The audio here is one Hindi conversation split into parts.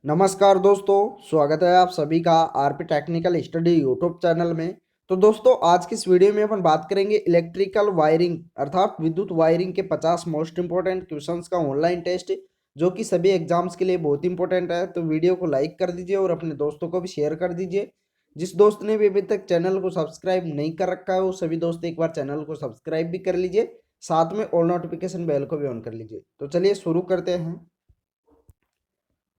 नमस्कार दोस्तों, स्वागत है आप सभी का RP technical study YouTube channel में। तो दोस्तों, आज की इस वीडियो में अपन बात करेंगे इलेक्ट्रिकल वायरिंग अर्थात विद्युत वायरिंग के 50 मोस्ट इंपॉर्टेंट क्वेश्चंस का ऑनलाइन टेस्ट, जो कि सभी एग्जाम्स के लिए बहुत इंपॉर्टेंट है। तो वीडियो को लाइक कर दीजिए और अपने दोस्तों को भी शेयर कर दीजिए। जिस दोस्त ने भी अभी तक चैनल को सब्सक्राइब नहीं कर रखा है वो सभी दोस्त एक बार चैनल को सब्सक्राइब भी कर लीजिए, साथ में ऑल नोटिफिकेशन बेल को भी ऑन कर लीजिए। तो चलिए शुरू करते हैं।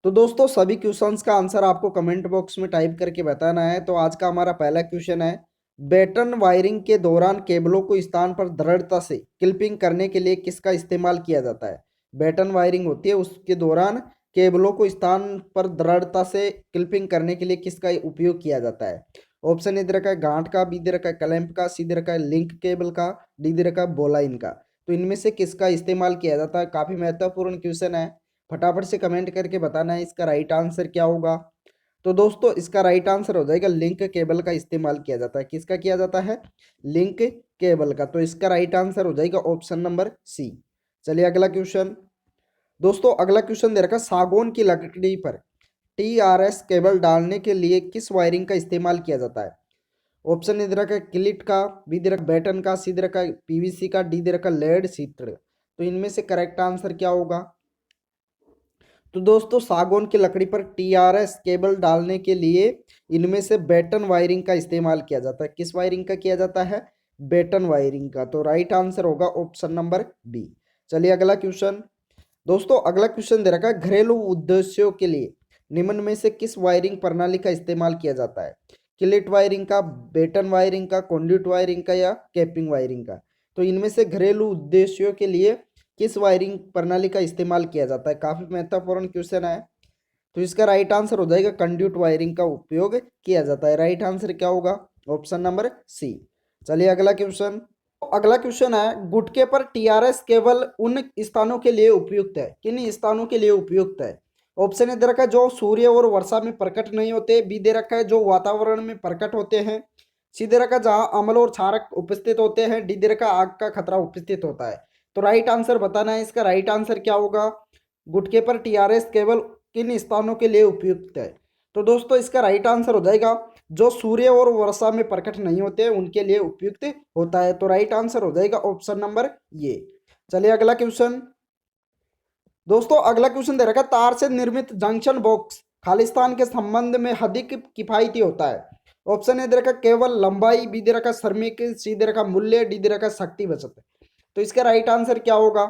तो दोस्तों, सभी क्वेश्चंस का आंसर आपको कमेंट बॉक्स में टाइप करके बताना है। तो आज का हमारा पहला क्वेश्चन है, बैटन वायरिंग के दौरान केबलों को स्थान पर दृढ़ता से क्लिपिंग करने के लिए किसका इस्तेमाल किया जाता है। बैटन वायरिंग होती है, उसके दौरान केबलों को स्थान पर दृढ़ता से क्लिपिंग करने के लिए किसका उपयोग किया जाता है। ऑप्शन ए दे रखा है गांठ का, बी दे रखा है क्लैंप का, सी दे रखा है लिंक केबल का, डी दे रखा है बोलाइन का। तो इनमें से किसका इस्तेमाल किया जाता है। काफी महत्वपूर्ण क्वेश्चन है, फटाफट से कमेंट करके बताना है इसका राइट आंसर क्या होगा। तो दोस्तों, इसका राइट आंसर हो जाएगा लिंक केबल का इस्तेमाल किया जाता है। किसका किया जाता है, लिंक केबल का। तो इसका राइट आंसर हो जाएगा ऑप्शन नंबर सी। चलिए अगला क्वेश्चन। दोस्तों, अगला क्वेश्चन दे रखा है, सागौन की लकड़ी पर टीआरएस केबल डालने के लिए किस वायरिंग का इस्तेमाल किया जाता है। ऑप्शन ए दे रखा है किलिट का, बी दे रखा है बैटन का, सी दे रखा है पीवीसी का, डी दे रखा है लेड सीटर। तो इनमें से करेक्ट आंसर क्या होगा। तो दोस्तों, सागौन की लकड़ी पर टीआरएस केबल डालने के लिए इनमें से बैटन वायरिंग का इस्तेमाल किया जाता है। किस वायरिंग का किया जाता है, बैटन वायरिंग का। तो राइट आंसर होगा ऑप्शन नंबर बी। चलिए अगला क्वेश्चन। दोस्तों, अगला क्वेश्चन दे रखा है, घरेलू उद्देश्यों के लिए निम्न में से किस वायरिंग प्रणाली का इस्तेमाल किया जाता है। किलेट वायरिंग का, बेटन वायरिंग का, कॉन्ड्यूट वायरिंग का या कैपिंग वायरिंग का। तो इनमें से घरेलू उद्देश्यों के लिए किस वायरिंग प्रणाली का इस्तेमाल किया जाता है। काफी महत्वपूर्ण क्वेश्चन है। तो इसका राइट आंसर हो जाएगा कंड्यूट वायरिंग का उपयोग किया जाता है। राइट आंसर क्या होगा, ऑप्शन नंबर सी। चलिए अगला क्वेश्चन। अगला क्वेश्चन है, गुटके पर टीआरएस केवल उन स्थानों के लिए उपयुक्त है, किन स्थानों के लिए उपयुक्त है। ऑप्शन ए दे रखा है जो सूर्य और वर्षा में प्रकट नहीं होते, बी दे रखा है जो वातावरण में प्रकट होते हैं, सी दे रखा है जहां अम्ल और क्षारक उपस्थित होते हैं, डी दे रखा है आग का खतरा उपस्थित होता है। तो राइट आंसर बताना है, इसका राइट आंसर क्या होगा। गुटके पर टीआरएस केवल किन स्थानों के लिए उपयुक्त है। तो दोस्तों, इसका राइट आंसर हो जाएगा जो सूर्य और वर्षा में प्रकट नहीं होते उनके लिए उपयुक्त होता है। तो राइट आंसर हो जाएगा ऑप्शन नंबर ये। चलिए अगला क्वेश्चन। दोस्तों, अगला क्वेश्चन दे रखा है, तार से निर्मित जंक्शन बॉक्स खालिस्तान के संबंध में अधिक किफायती होता है। ऑप्शन ए दे रखा है केवल लंबाई, बी दे रखा है श्रमिक, सी दे रखा है मूल्य, डी दे रखा है शक्ति बचत। तो इसका राइट आंसर क्या होगा।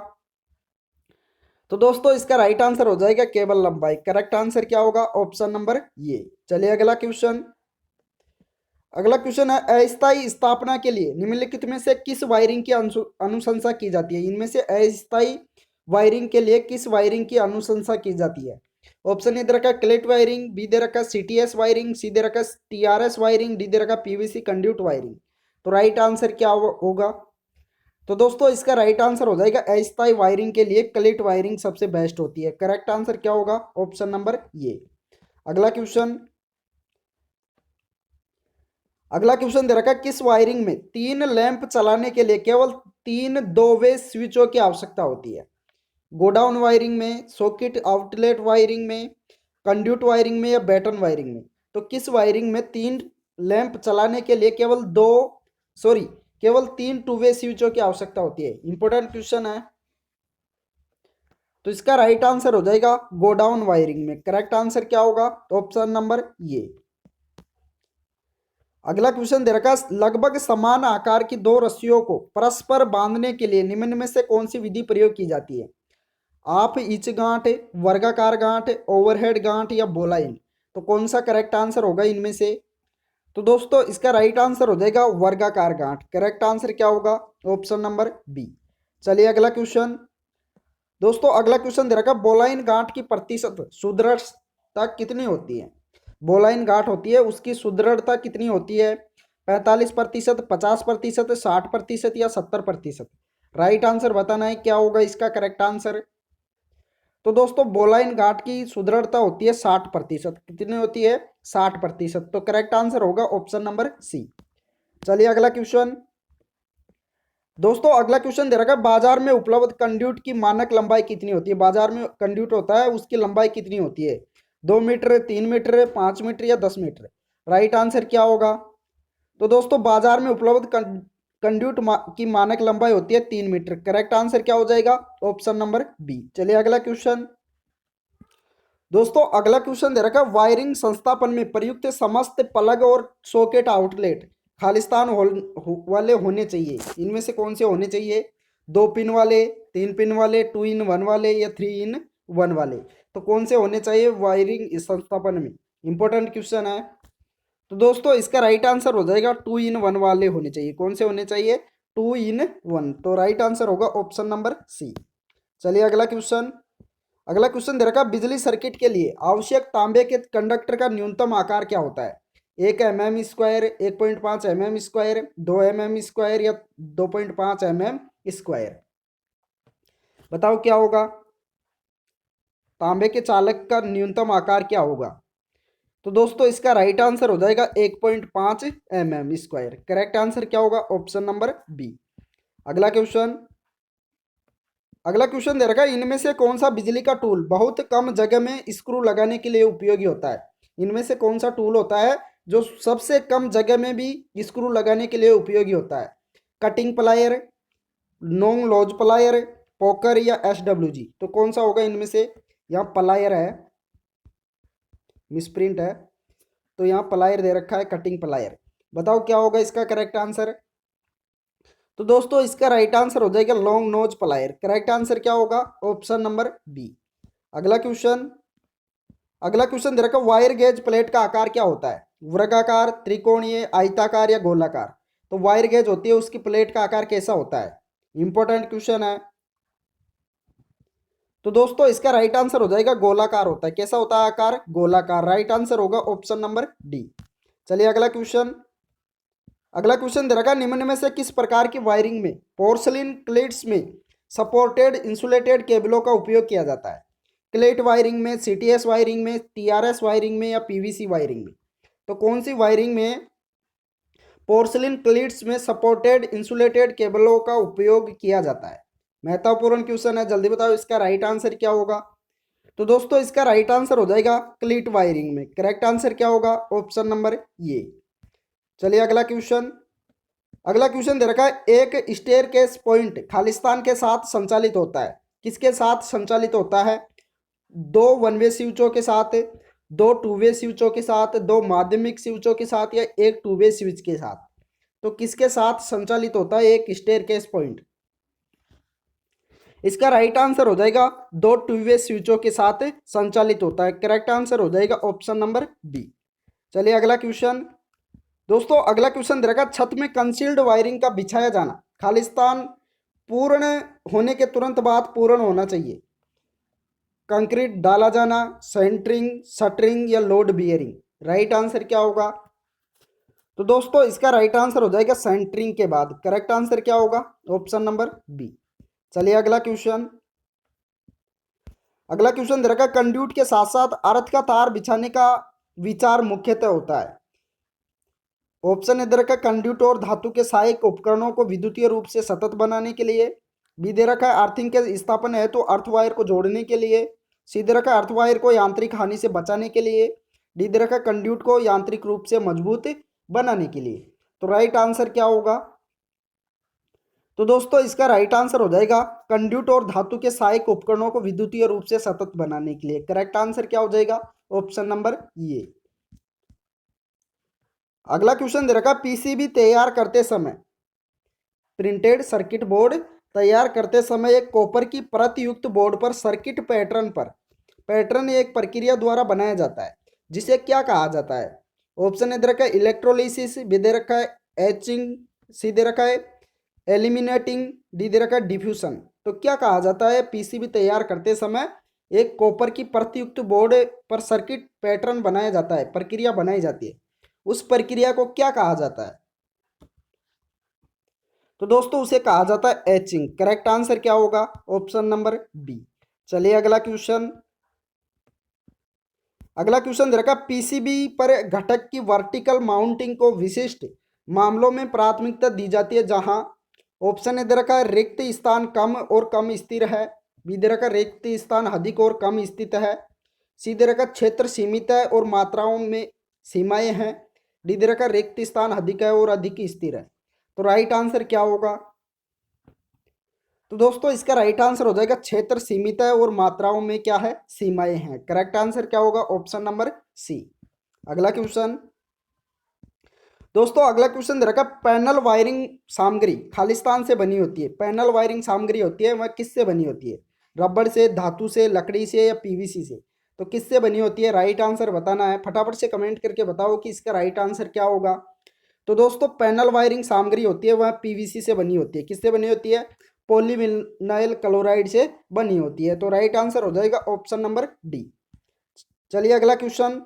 तो दोस्तों, इसका राइट आंसर हो जाएगा केवल लंबाई। करेक्ट आंसर क्या होगा, ऑप्शन नंबर ये। चलिए अगला क्वेश्चन। अगला क्वेश्चन है, अस्थायी स्थापना के लिए निम्नलिखित में से किस वायरिंग की अनुशंसा की जाती है। इनमें से अस्थायी वायरिंग के लिए किस वायरिंग की अनुशंसा की जाती है। ऑप्शन ए दे रखा है क्लेट वायरिंग, बी दे रखा है सीटीएस वायरिंग, सी दे रखा है टीआरएस वायरिंग, डी दे रखा है पीवीसी कंड्यूट वायरिंग। तो राइट आंसर क्या होगा। तो दोस्तों, इसका राइट आंसर हो जाएगा अस्थायी वायरिंग के लिए क्लेट वायरिंग सबसे बेस्ट होती है। करेक्ट आंसर क्या होगा, ऑप्शन नंबर ये। अगला क्वेश्चन। अगला क्वेश्चन दे रखा है, किस वायरिंग में तीन लैंप चलाने के लिए केवल तीन दो वे स्विचों की आवश्यकता होती है। गोडाउन वायरिंग में, सॉकेट आउटलेट वायरिंग में, कंड्यूट वायरिंग में या बैटन वायरिंग में। तो किस वायरिंग में तीन लैंप चलाने के लिए केवल तीन टू वे स्विचों की आवश्यकता होती है। इंपॉर्टेंट क्वेश्चन है। तो इसका राइट आंसर हो जाएगा गोडाउन वायरिंग में। करेक्ट आंसर क्या होगा, ऑप्शन नंबर ये। अगला क्वेश्चन दे रखा है, लगभग समान आकार की दो रस्सियों को परस्पर बांधने के लिए निम्न में से कौन सी विधि प्रयोग की जाती है। आप इच गांठ, वर्गाकार गांठ, ओवरहेड गांठ या बोलाइन। तो कौन सा करेक्ट आंसर होगा इनमें से। तो दोस्तों, इसका राइट आंसर हो जाएगा वर्गाकार गांठ। करेक्ट आंसर क्या होगा, ऑप्शन नंबर बी। चलिए अगला क्वेश्चन। दोस्तों, अगला क्वेश्चन दे रखा है, बोलाइन गांठ की प्रतिशत सुदृढ़ता कितनी होती है। बोलाइन गांठ होती है उसकी सुदृढ़ता कितनी होती है। 45%, 50%, 60% या 70%। राइट आंसर बताना है क्या होगा इसका करेक्ट आंसर। तो दोस्तों, बोलाइन गांठ की सुदृढ़ता होती है 60%। कितनी होती है, 60%। तो करेक्ट आंसर होगा ऑप्शन नंबर सी। चलिए अगला क्वेश्चन। दोस्तों, अगला क्वेश्चन दे रखा है, बाजार में उपलब्ध कंड्यूट की मानक लंबाई कितनी होती है। बाजार में कंड्यूट होता है उसकी लंबाई कितनी होती है। 2 मीटर, 3 मीटर, 5 मीटर या 10 मीटर? राइट आंसर क्या होगा? तो दोस्तों बाजार में उपलब्ध कंड्यूट की मानक लंबाई होती है 3 मीटर। करेक्ट आंसर क्या हो जाएगा? Option number B. चलिए अगला क्वेश्चन। दोस्तों अगला क्वेश्चन दे रखा है, वायरिंग संस्थापन में प्रयुक्त समस्त प्लग और सॉकेट आउटलेट खालिस्तान वाले होने चाहिए। इनमें से कौन से होने चाहिए? 2 पिन वाले, 3 पिन वाले, 2 in 1 वाले या 3 in 1 वाले? तो कौन से होने चाहिए वायरिंग इस संस्थापन में? इंपॉर्टेंट क्वेश्चन है। तो दोस्तों इसका राइट आंसर हो जाएगा 2 in 1 वाले होने चाहिए। कौन से होने चाहिए? 2 in 1। तो राइट आंसर होगा ऑप्शन नंबर सी। चलिए अगला क्वेश्चन। अगला क्वेश्चन दे रखा है, बिजली सर्किट के लिए आवश्यक तांबे के कंडक्टर का न्यूनतम आकार क्या होता है? 1 mm², 1.5 mm², 2 mm² या 2.5 mm²? बताओ क्या होगा? तांबे के चालक का न्यूनतम आकार क्या होगा? तो दोस्तों इसका राइट आंसर हो जाएगा 1.5 mm²। करेक्ट आंसर क्या होगा? Option number B. अगला क्वेश्चन। अगला क्वेश्चन दे रखा है, इनमें से कौन सा बिजली का टूल बहुत कम जगह में स्क्रू लगाने के लिए उपयोगी होता है? इनमें से कौन सा टूल होता है जो सबसे कम जगह में भी स्क्रू लगाने के लिए उपयोगी होता है? कटिंग प्लायर, नॉन लॉज प्लायर, पोकर या SWG? तो कौन सा होगा इनमें से? यहाँ प्लायर है, मिसप्रिंट है, तो यहाँ प्लायर दे रखा है, कटिंग प्लायर। बताओ क्या होगा इसका करेक्ट आंसर? तो दोस्तों इसका राइट आंसर हो जाएगा long nose plier. Correct answer क्या होगा? Option number B. अगला क्वेश्चन। अगला क्वेश्चन दे रखा, वायर गेज प्लेट का आकार क्या होता है? वर्गाकार, त्रिकोणीय, आयताकार या गोलाकार? तो वायर गेज होती है, उसकी प्लेट का आकार कैसा होता है? इंपॉर्टेंट क्वेश्चन है। तो दोस्तों इसका राइट आंसर हो जाएगा गोलाकार होता है। कैसा होता है आकार? गोलाकार। राइट आंसर होगा ऑप्शन नंबर डी। चलिए अगला क्वेश्चन। अगला क्वेश्चन दे रखा है, निम्न में से किस प्रकार की वायरिंग में पोर्सलिन क्लेट्स में सपोर्टेड इंसुलेटेड केबलों का उपयोग किया जाता है? क्लेट वायरिंग में, CTS वायरिंग में, TRS वायरिंग में या PVC वायरिंग में? तो कौन सी वायरिंग में पोर्सलिन क्लेट्स में सपोर्टेड इंसुलेटेड केबलों का उपयोग किया जाता है? महत्वपूर्ण क्वेश्चन है, जल्दी बताओ इसका राइट आंसर क्या होगा? तो दोस्तों इसका राइट आंसर हो जाएगा क्लीट वायरिंग में। करेक्ट आंसर क्या होगा? ऑप्शन नंबर ये। चलिए अगला क्वेश्चन। अगला क्वेश्चन दे रखा है, एक स्टेयरकेस पॉइंट खालिस्तान के साथ संचालित होता है। किसके साथ संचालित होता है? 2 1 वे स्विचों के साथ, 2 2 वे स्विचों के साथ, 2 माध्यमिक स्विचों के साथ या एक 2 वे स्विच के साथ? तो किसके साथ संचालित होता है एक स्टेयरकेस पॉइंट? इसका राइट आंसर हो जाएगा 2 2 वे स्विचों के साथ संचालित होता है। करेक्ट आंसर हो जाएगा ऑप्शन नंबर बी। चलिए अगला क्वेश्चन। दोस्तों अगला क्वेश्चन दे रखा, छत में कंसील्ड वायरिंग का बिछाया जाना खालिस्तान पूर्ण होने के तुरंत बाद पूर्ण होना चाहिए। कंक्रीट डाला जाना, सेंटरिंग, शटरिंग या लोड बियरिंग? राइट आंसर क्या होगा? तो दोस्तों इसका राइट आंसर हो जाएगा सेंटरिंग के बाद। करेक्ट आंसर क्या होगा? Option number B. चलिए अगला क्वेश्चन। अगला क्वेश्चन दे रखा, कंड्यूट के साथ साथ अर्थ का तार बिछाने का विचार मुख्यतः होता है। ऑप्शन ए दे रखा, कंड्यूट और धातु के सहायक उपकरणों को विद्युतीय रूप से सतत बनाने के लिए। बी दे रखा है अर्थिंग के स्थापन है तो अर्थ वायर को जोड़ने के लिए। सी दे रखा है अर्थ वायर को यांत्रिक हानि से बचाने के लिए। डी दे रखा है कंड्यूट को यांत्रिक रूप से मजबूत बनाने के लिए। तो राइट आंसर क्या होगा? तो दोस्तों इसका राइट आंसर हो जाएगा कंड्यूट और धातु के सहायक उपकरणों को विद्युतीय रूप से सतत बनाने के लिए। करेक्ट आंसर क्या हो जाएगा? ऑप्शन नंबर ये। अगला क्वेश्चन दे रखा, PCB तैयार करते समय, प्रिंटेड सर्किट बोर्ड तैयार करते समय एक कॉपर की परत युक्त बोर्ड पर सर्किट पैटर्न एक प्रक्रिया द्वारा बनाया जाता है जिसे क्या कहा जाता है? ऑप्शन ए दे रखा है इलेक्ट्रोलिसिस, बी दे रखा है एचिंग, सी दे रखा है एलिमिनेटिंग, डी दे रखा है डिफ्यूजन। तो क्या कहा जाता है PCB तैयार करते समय एक कॉपर की परत युक्त बोर्ड पर सर्किट पैटर्न बनाया जाता है, प्रक्रिया बनाई जाती है, उस प्रक्रिया को क्या कहा जाता है? तो दोस्तों उसे कहा जाता है एचिंग। करेक्ट आंसर क्या होगा? Option number B. चलिए अगला क्वेश्चन। अगला क्वेश्चन दे रखा, PCB पर घटक की वर्टिकल माउंटिंग को विशिष्ट मामलों में प्राथमिकता दी जाती है जहां ऑप्शन ए दे रखा है रिक्त स्थान कम और कम स्थिर है, बी दे रखा है रिक्त स्थान अधिक और कम स्थित है, सी दे रखा क्षेत्र सीमित है और मात्राओं में सीमाएं हैं। डी दे रखा रिक्त स्थान अधिक है और अधिक स्थिर है। तो राइट आंसर क्या होगा? तो दोस्तों इसका राइट आंसर हो जाएगा क्षेत्र सीमित है और मात्राओं में क्या है? सीमाएं हैं। करेक्ट आंसर क्या होगा? Option number C. अगला क्वेश्चन दोस्तों, अगला क्वेश्चन दे रखा पैनल वायरिंग सामग्री खालिस्तान से बनी होती है। पैनल वायरिंग सामग्री होती है वह किससे बनी होती है? रबड़ से, धातु से, लकड़ी से या पीवीसी से? तो किससे बनी होती है? राइट आंसर बताना है। फटाफट से कमेंट करके बताओ कि इसका राइट आंसर क्या होगा। तो दोस्तों पैनल वायरिंग सामग्री होती है वह पीवीसी से बनी होती है। किससे बनी होती है? पॉलीविनाइल क्लोराइड से बनी होती है। तो राइट आंसर हो जाएगा ऑप्शन नंबर डी। चलिए अगला क्वेश्चन।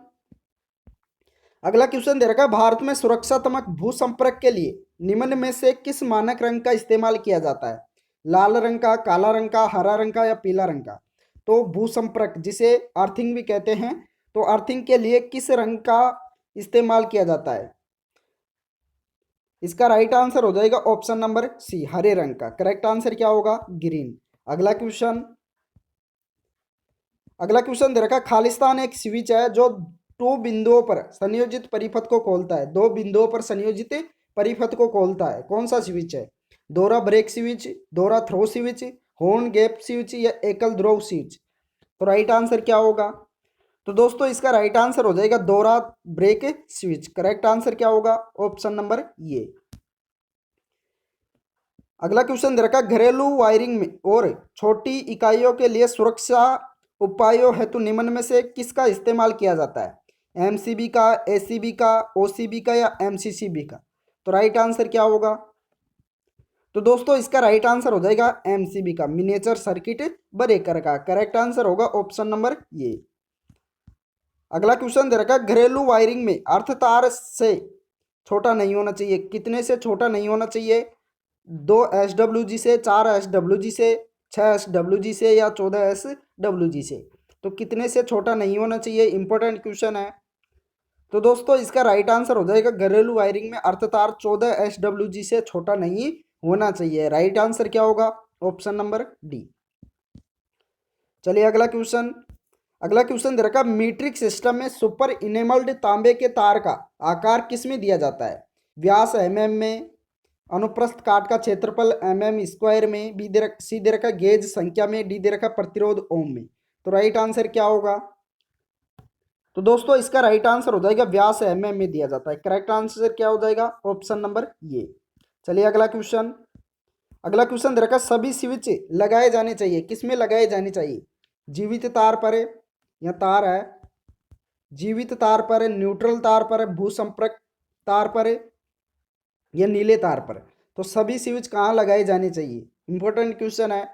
अगला क्वेश्चन दे रखा है भारत में सुरक्षात्मक भू संपर्क के लिए निम्न में से किस मानक रंग का इस्तेमाल किया जाता है? लाल रंग का, काला रंग का, हरा रंग का या पीला रंग का? तो भू संपर्क जिसे अर्थिंग भी कहते हैं, तो अर्थिंग के लिए किस रंग का इस्तेमाल किया जाता है? इसका राइट आंसर हो जाएगा ऑप्शन नंबर सी, हरे रंग का। करेक्ट आंसर क्या होगा? ग्रीन। अगला क्वेश्चन दे रखा खालिस्तान एक स्विच है जो दो बिंदुओं पर संयोजित परिपथ को खोलता है। दो बिंदुओं पर संयोजित परिपथ को खोलता है। कौन सा स्विच है? दोहरा ब्रेक स्विच, दोहरा throw switch, horn gap switch या एकल ध्रुव स्विच? तो राइट आंसर क्या होगा? तो दोस्तों इसका राइट आंसर हो जाएगा दोहरा ब्रेक स्विच। करेक्ट आंसर क्या होगा? ऑप्शन नंबर ये। अगला क्वेश्चन दे रखा घरेलू वायरिंग में और छोटी इकाइयों के लिए सुरक्षा उपायों हेतु निम्न में से किसका इस्तेमाल किया जाता है? एमसीबी का, एसीबी का, ओसीबी का या एमसीसीबी का? तो राइट आंसर क्या होगा? तो दोस्तों इसका राइट आंसर हो जाएगा एमसीबी का, मिनिएचर सर्किट ब्रेकर का। करेक्ट आंसर होगा ऑप्शन नंबर ये। अगला क्वेश्चन दे रखा घरेलू वायरिंग में अर्थ तार से छोटा नहीं होना चाहिए। कितने से छोटा नहीं होना चाहिए? 2 SWG से, 4 SWG से, 6 SWG से या 14 SWG से? तो कितने से छोटा नहीं होना चाहिए? इंपॉर्टेंट क्वेश्चन है। तो दोस्तों इसका राइट आंसर हो जाएगा घरेलू वायरिंग में अर्थ तार 14 SWG से छोटा नहीं होना चाहिए। राइट आंसर क्या होगा? Option number D. चलिए अगला क्वेश्चन दे रखा मीट्रिक सिस्टम में सुपर इनेमल्ड तांबे के तार का आकार किस में दिया जाता है? व्यास mm में, अनुप्रस्थ काट का क्षेत्रफल mm² में, सी दे रखा गेज संख्या में, डी दे रखा प्रतिरोध ओम में? तो राइट आंसर क्या होगा? तो दोस्तों इसका राइट आंसर हो जाएगा व्यास mm में दिया जाता है। करेक्ट आंसर क्या हो जाएगा? ऑप्शन नंबर ये। चलिए अगला क्वेश्चन दे रखा सभी स्विच लगाए जाने चाहिए। किस में लगाए जाने चाहिए? जीवित तार पर है या तार है, जीवित तार पर है, न्यूट्रल तार पर है, भू संपर्क तार पर है या नीले तार पर? तो सभी स्विच कहाँ लगाए जाने चाहिए? इंपॉर्टेंट क्वेश्चन है।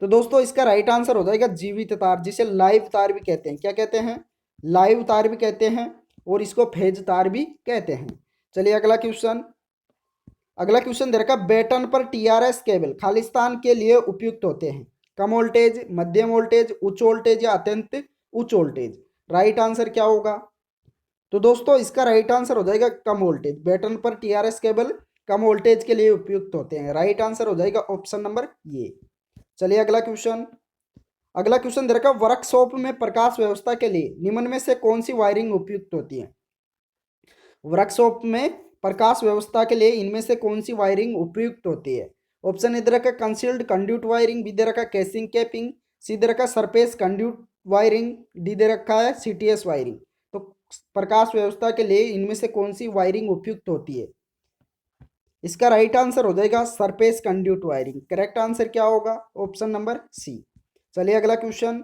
तो दोस्तों इसका राइट आंसर हो जाएगा जीवित तार, जिसे लाइव तार भी कहते हैं। क्या कहते हैं? लाइव तार भी कहते हैं और इसको फेज तार भी कहते हैं। चलिए अगला क्वेश्चन दे रखा बेटन पर टीआरएस केबल खालिस्तान के लिए उपयुक्त होते हैं। कम वोल्टेज, मध्यम वोल्टेज, उच्च वोल्टेज या अत्यंत उच्च वोल्टेज? राइट आंसर क्या होगा? तो दोस्तों इसका राइट आंसर हो जाएगा कम वोल्टेज। बेटन पर टीआरएस केबल कम वोल्टेज के लिए उपयुक्त होते हैं। राइट आंसर हो जाएगा ऑप्शन नंबर ये। चलिए अगला क्वेश्चन दे रखा वर्कशॉप में प्रकाश व्यवस्था के लिए निम्न में से कौन सी वायरिंग उपयुक्त होती है? वर्कशॉप में प्रकाश व्यवस्था के लिए इनमें से कौन सी वायरिंग उपयुक्त होती है? ऑप्शन ए दे रखा कंसील्ड कंड्यूट वायरिंग, बी दे रखा केसिंग कैपिंग, सी दे रखा सरफेस कंड्यूट वायरिंग, डी दे रखा है सीटीएस वायरिंग। तो प्रकाश व्यवस्था के लिए इनमें से कौन सी वायरिंग उपयुक्त होती है? इसका राइट आंसर हो जाएगा surface conduit wiring. Correct answer क्या होगा? Option number C. चलिए अगला क्वेश्चन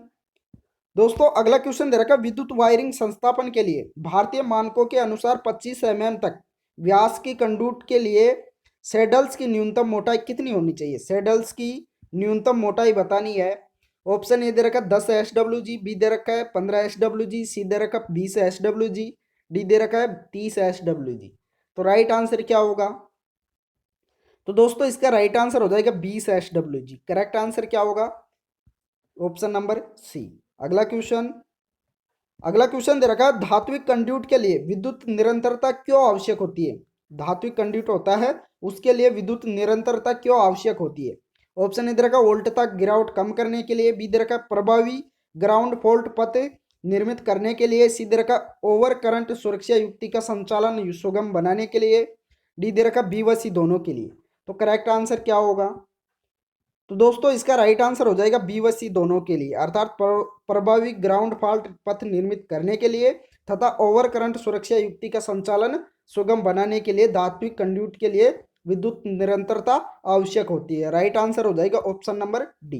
दे रखा विद्युत वायरिंग संस्थापन के लिए भारतीय मानकों के अनुसार 25 mm तक व्यास की कंडूट के लिए सैडल्स की न्यूनतम मोटाई कितनी होनी चाहिए? सैडल्स की न्यूनतम मोटाई बतानी है। ऑप्शन ए दे रखा 10 SWG, बी दे रखा है 15 SWG, सी दे रखा 20 SWG, डी दे रखा है 30 SWG। तो राइट आंसर क्या होगा? तो दोस्तों इसका राइट आंसर हो जाएगा 20 SWG। करेक्ट आंसर क्या होगा? Option number C. अगला क्वेश्चन दे रखा है धात्विक कंड्यूट के लिए विद्युत निरंतरता क्यों आवश्यक होती है? धात्विक कंड्यूट होता है उसके लिए विद्युत निरंतरता क्यों आवश्यक होती है? ऑप्शन ए दे रखा वोल्टता गिरावट कम करने के लिए, बी दे रखा प्रभावी ग्राउंड फॉल्ट पथ निर्मित करने के लिए, सी दे रखा ओवर करंट सुरक्षा युक्ति का संचालन सुगम बनाने के लिए, डी दे रखा बी व सी दोनों के लिए। तो करेक्ट आंसर क्या होगा? तो दोस्तों इसका राइट आंसर हो जाएगा बी व सी दोनों के लिए, अर्थात प्रभावी ग्राउंड फॉल्ट पथ निर्मित करने के लिए तथा ओवर करंट सुरक्षा युक्ति का संचालन सुगम बनाने के लिए धात्विक कंड्यूट के लिए विद्युत निरंतरता आवश्यक होती है। राइट आंसर हो जाएगा ऑप्शन नंबर डी।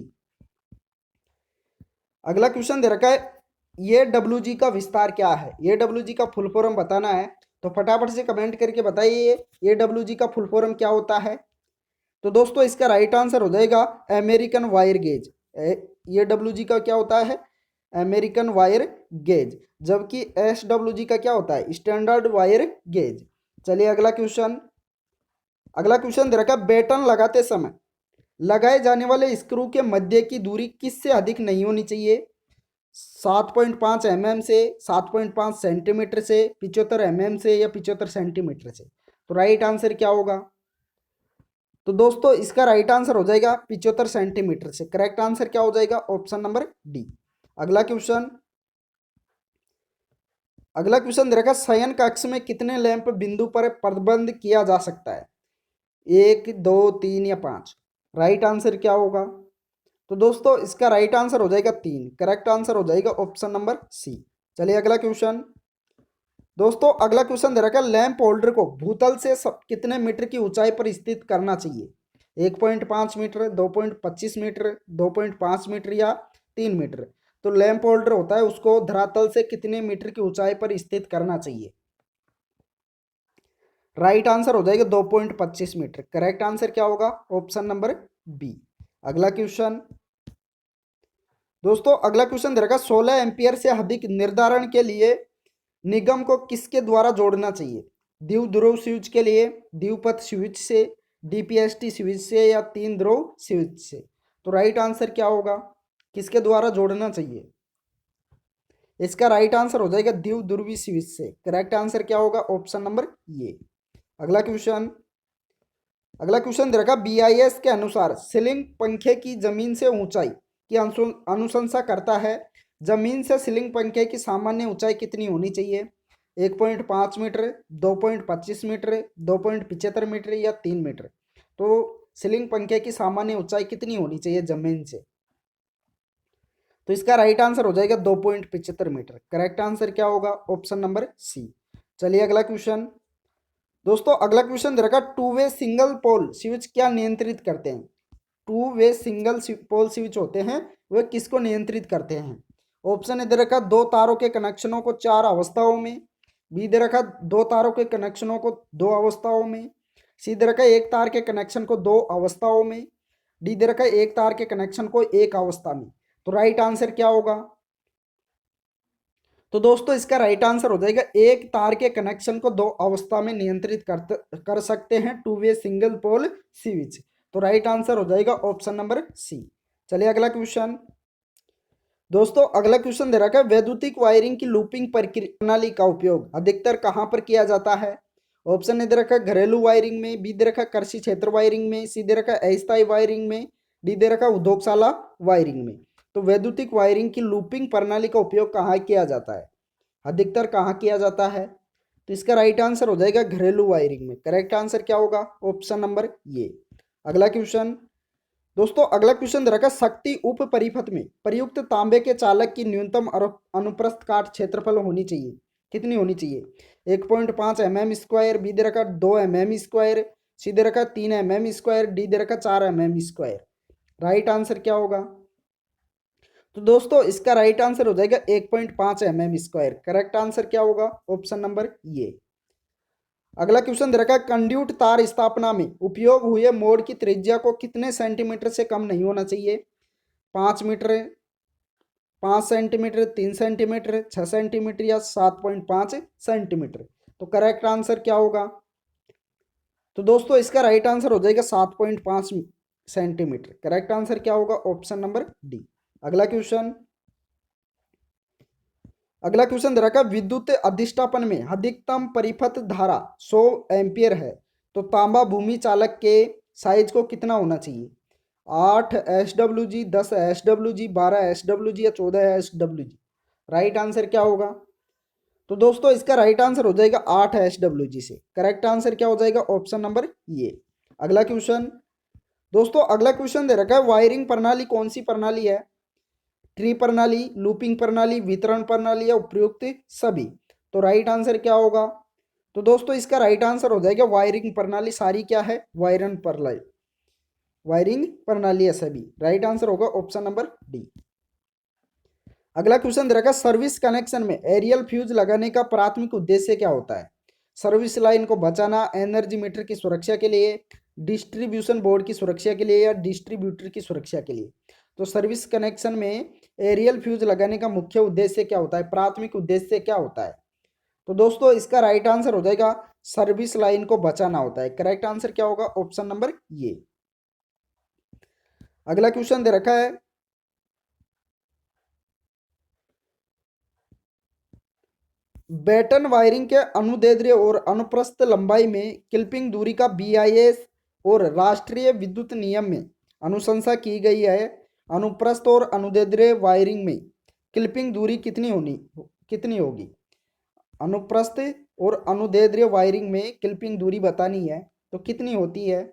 अगला क्वेश्चन दे रखा है, ये डब्ल्यू जी का विस्तार क्या है? ये डब्ल्यू जी का फुल फॉर्म बताना है, तो फटाफट से कमेंट करके बताइए ये डब्ल्यू जी का फुल फॉर्म क्या होता है। तो दोस्तों इसका राइट आंसर हो जाएगा अमेरिकन वायर गेज। ये डब्ल्यू जी का क्या होता है? American wire gauge. जबकि एस डब्ल्यू जी का क्या होता है? Standard wire gauge. चलिए अगला क्वेश्चन। अगला क्वेश्चन दे रखा है, बेटन लगाते समय लगाए जाने वाले स्क्रू के मध्य की दूरी किससे अधिक नहीं होनी चाहिए? 7.5 mm से, 7.5 सेंटीमीटर से, 75 mm से या 75 सेंटीमीटर से। तो राइट आंसर क्या होगा? तो दोस्तों इसका राइट आंसर हो जाएगा 75 सेंटीमीटर से। करेक्ट आंसर क्या हो जाएगा? Option number D. अगला क्वेश्चन। अगला क्वेश्चन दे रखा, शयन कक्ष में कितने लैंप बिंदु पर प्रतिबंध किया जा सकता है? 1, 2, 3 या 5? राइट आंसर क्या होगा? तो दोस्तों इसका राइट आंसर हो जाएगा 3। करेक्ट आंसर हो जाएगा ऑप्शन नंबर सी। चलिए अगला क्वेश्चन। दोस्तों अगला क्वेश्चन दे रखा है, लैंप होल्डर को भूतल से कितने मीटर की ऊंचाई पर स्थित करना चाहिए? 1.5 मीटर, 2.25 मीटर, 2.5 मीटर या 3 मीटर? तो लैंप होल्डर होता है उसको धरातल से कितने मीटर की ऊंचाई पर स्थित करना चाहिए? राइट आंसर हो जाएगा 2.25 मीटर। करेक्ट आंसर क्या होगा? Option number B. अगला क्वेश्चन। दोस्तों अगला क्वेश्चन दे रखा, 16 एम्पियर से अधिक निर्धारण के लिए निगम को किसके द्वारा जोड़ना चाहिए? द्विध्रुव स्विच के लिए, द्विपथ स्विच से, डीपीएसटी स्विच से या 3 ध्रुव स्विच से? तो राइट आंसर क्या होगा? किसके द्वारा जोड़ना चाहिए? इसका राइट आंसर हो जाएगा द्विध्रुवी स्विच से। करेक्ट आंसर क्या होगा? ऑप्शन नंबर ये। अगला क्वेश्चन। अगला क्वेश्चन दे रखा, बीआईएस के अनुसार सीलिंग पंखे की जमीन से ऊंचाई की अनुशंसा करता है। जमीन से सीलिंग पंखे की सामान्य ऊंचाई कितनी होनी चाहिए? 1.5 मीटर, 2.25 मीटर, 2.75 मीटर या 3 मीटर? तो सीलिंग पंखे की सामान्य ऊंचाई कितनी होनी चाहिए जमीन से? तो इसका राइट आंसर हो जाएगा 2.75 मीटर। करेक्ट आंसर क्या होगा? Option number C. चलिए अगला क्वेश्चन। दोस्तों अगला क्वेश्चन दे रखा, two way single pole switch क्या नियंत्रित करते हैं? Two way single pole switch होते हैं वे किसको नियंत्रित करते हैं? ऑप्शन ए दे रखा, दो तारों के कनेक्शनों को 4 अवस्थाओं में, बी दे रखा दो तारों के कनेक्शनों को 2 अवस्थाओं में, सी दे रखा एक तार के कनेक्शन को 2 अवस्थाओं में, डी दे रखा एक तार के कनेक्शन को 1 अवस्था में। तो राइट आंसर क्या होगा? तो दोस्तों इसका राइट आंसर हो जाएगा एक तार के कनेक्शन को 2 अवस्था में नियंत्रित कर सकते हैं two way single pole switch. तो राइट आंसर हो जाएगा ऑप्शन नंबर सी। चलिए अगला क्वेश्चन। दोस्तों अगला क्वेश्चन दे रखा है, वैद्युतिक वायरिंग की लूपिंग प्रणाली का उपयोग अधिकतर कहां पर किया जाता है? ऑप्शन ए दे रखा घरेलू वायरिंग में, बी दे रखा कृषि क्षेत्र वायरिंग में, सी दे रखा अस्थायी वायरिंग में, डी दे रखा उद्योगशाला वायरिंग में। तो वैद्युतिक वायरिंग की लूपिंग प्रणाली का उपयोग कहाँ किया जाता है? अधिकतर कहाँ किया जाता है? तो इसका राइट आंसर हो जाएगा घरेलू वायरिंग में। करेक्ट आंसर क्या होगा? ऑप्शन नंबर ये। अगला क्वेश्चन। दोस्तों अगला क्वेश्चन दे रखा, शक्ति उप परिपथ में प्रयुक्त तांबे के चालक की न्यूनतम अनुप्रस्थ काट क्षेत्रफल होनी चाहिए। कितनी होनी चाहिए? 1.5 mm स्क्वायर, बी दे रखा 2 mm स्क्वायर, सी दे रखा 3 mm स्क्वायर, डी दे रखा 4 mm स्क्वायर? राइट आंसर क्या होगा? तो दोस्तों इसका राइट आंसर हो जाएगा 1.5 mm स्क्वायर। करेक्ट आंसर क्या होगा? ऑप्शन नंबर ये। अगला क्वेश्चन दे रखा है, कंड्यूट तार स्थापना में उपयोग हुए मोड़ की त्रिज्या को कितने सेंटीमीटर से कम नहीं होना चाहिए? 5 मीटर, 5 सेंटीमीटर, 3 सेंटीमीटर, 6 सेंटीमीटर या 7.5 सेंटीमीटर? तो करेक्ट आंसर क्या होगा? तो दोस्तों इसका राइट आंसर हो जाएगा 7.5 सेंटीमीटर। करेक्ट आंसर क्या होगा? Option number D. अगला क्वेश्चन। अगला क्वेश्चन दे रखा, विद्युत अधिष्ठापन में अधिकतम परिपथ धारा 100 एम्पियर है तो तांबा भूमि चालक के साइज को कितना होना चाहिए? 8 SWG, 10 SWG, 12 SWG या 14 SWG। राइट आंसर क्या होगा? तो दोस्तों इसका राइट आंसर हो जाएगा 8 SWG से। करेक्ट आंसर क्या हो जाएगा? ऑप्शन नंबर ये। अगला क्वेश्चन दोस्तों, अगला क्वेश्चन दे रखा है वायरिंग प्रणाली कौन सी प्रणाली है? ट्री प्रणाली, लूपिंग प्रणाली, वितरण प्रणाली या उपयुक्त सभी। तो राइट आंसर क्या होगा? तो दोस्तों इसका राइट आंसर हो जाएगा वायरिंग प्रणाली। सारी क्या है? वायरन प्रणाली, वायरिंग प्रणाली है सभी। राइट आंसर होगा ऑप्शन नंबर डी। अगला क्वेश्चन दे रखा है सर्विस कनेक्शन में एरियल फ्यूज लगाने का प्राथमिक उद्देश्य क्या होता है? सर्विस लाइन को बचाना, एनर्जी मीटर की सुरक्षा के लिए, डिस्ट्रीब्यूशन बोर्ड की सुरक्षा के लिए या डिस्ट्रीब्यूटर की सुरक्षा के लिए। तो सर्विस कनेक्शन में एरियल फ्यूज लगाने का मुख्य उद्देश्य क्या होता है? प्राथमिक उद्देश्य क्या होता है? तो दोस्तों इसका राइट आंसर हो जाएगा सर्विस लाइन को बचाना होता है। करेक्ट आंसर क्या होगा? ऑप्शन नंबर ये। अगला क्वेश्चन दे रखा है बैटन वायरिंग के अनुदैर्ध्य और अनुप्रस्थ लंबाई में क्लिपिंग दूरी का BIS और राष्ट्रीय विद्युत नियम में अनुशंसा की गई है। अनुप्रस्थ और अनुदैर्ध्य वायरिंग में क्लिपिंग दूरी कितनी होगी? अनुप्रस्थ और अनुदैर्ध्य वायरिंग में क्लिपिंग दूरी बतानी है तो कितनी होती है?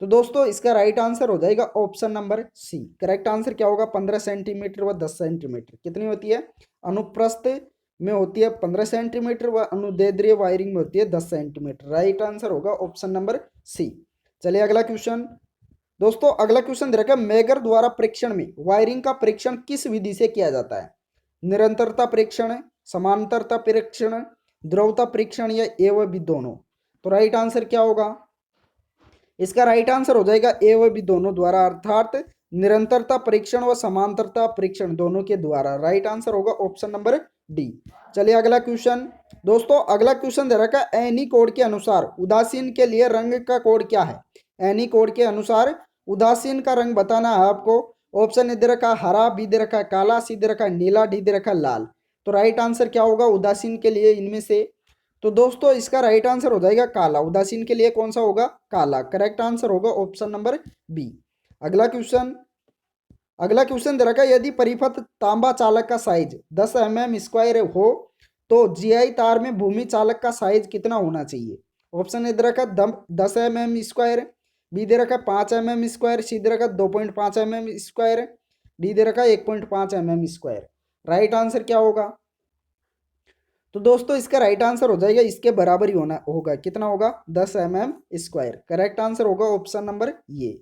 तो दोस्तों इसका राइट आंसर हो जाएगा option number C. Correct answer क्या होगा? 15 सेंटीमीटर व 10 सेंटीमीटर। कितनी होती है? अनुप्रस्थ में होती है 15 सेंटीमीटर व अनुदैर्ध्य वायरिंग में होती है 10 सेंटीमीटर। राइट आंसर होगा ऑप्शन नंबर सी। चलिए अगला क्वेश्चन दोस्तों, अगला क्वेश्चन दे रखा है मेगर द्वारा परीक्षण में वायरिंग का परीक्षण किस विधि से किया जाता है? निरंतरता परीक्षण, समांतरता परीक्षण, द्रवता परीक्षण या एवं भी दोनों। तो राइट आंसर क्या होगा? इसका राइट आंसर हो जाएगा ए व बी दोनों द्वारा, अर्थात निरंतरता परीक्षण व समांतरता परीक्षण दोनों के द्वारा। राइट आंसर होगा ऑप्शन नंबर डी। चलिए अगला क्वेश्चन दोस्तों, अगला क्वेश्चन दे रखा है एनी कोड के अनुसार उदासीन के लिए रंग का कोड क्या है? एनी कोड के अनुसार उदासीन का रंग बताना है आपको। ऑप्शन ए दे रखा है हरा, बी दे रखा है काला, सी दे रखा है नीला, डी दे रखा है लाल। तो राइट आंसर क्या होगा उदासीन के लिए इनमें से? तो दोस्तों इसका राइट आंसर हो जाएगा काला। उदासीन के लिए कौन सा होगा? काला। करेक्ट आंसर होगा ऑप्शन नंबर बी। अगला क्वेश्चन, अगला क्वेश्चन दे रखा है यदि परिपथ तांबा चालक का साइज 10 mm² हो तो GI तार में भूमि चालक का साइज कितना होना चाहिए? ऑप्शन ए दे रखा है 10 mm², बी दे रखा है 5 mm², सी दे रखा है 2.5 mm², डी दे रखा है 1.5 mm²। राइट आंसर क्या होगा? तो दोस्तों इसका राइट आंसर हो जाएगा इसके बराबर ही होगा। कितना होगा? 10 mm²। करेक्ट आंसर होगा ऑप्शन नंबर ये।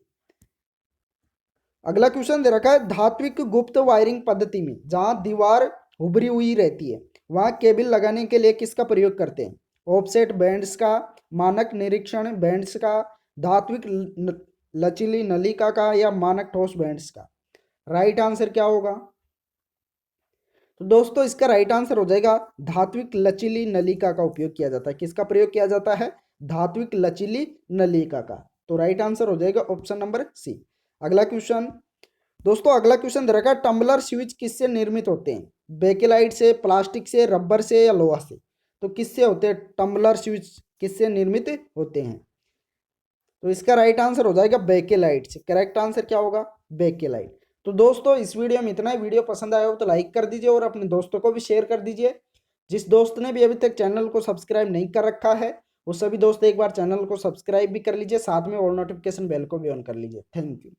अगला क्वेश्चन दे रखा है धात्विक गुप्त वायरिंग पद्धति में जहां दीवार उभरी हुई रहती है वहां केबल लगाने के लिए किसका प्रयोग करते हैं? ऑफसेट बैंड्स का, मानक निरीक्षण बैंड्स का, धात्विक लचीली नलिका का या मानक ठोस बैंड्स का। राइट आंसर क्या होगा? तो दोस्तों इसका राइट आंसर हो जाएगा धात्विक लचीली नलिका का उपयोग किया जाता है। किसका प्रयोग किया जाता है? धात्विक लचीली नलिका का। तो राइट आंसर हो जाएगा ऑप्शन नंबर सी। अगला क्वेश्चन दोस्तों, अगला क्वेश्चन दे रखा है टम्बलर स्विच किससे निर्मित होते हैं? बेकेलाइट से, प्लास्टिक से, रबर से या लोहा से। तो किससे होते हैं टम्बलर स्विच? किससे निर्मित होते हैं? तो इसका राइट आंसर हो जाएगा बेकेलाइट से। करेक्ट आंसर क्या होगा? बेकेलाइट। तो दोस्तों इस वीडियो में इतना ही। वीडियो पसंद आया हो तो लाइक कर दीजिए और अपने दोस्तों को भी शेयर कर दीजिए। जिस दोस्त ने भी अभी तक चैनल को सब्सक्राइब नहीं कर रखा है वो सभी दोस्त एक बार चैनल को सब्सक्राइब भी कर लीजिए, साथ में ऑल नोटिफिकेशन बेल को भी ऑन कर लीजिए। Thank you.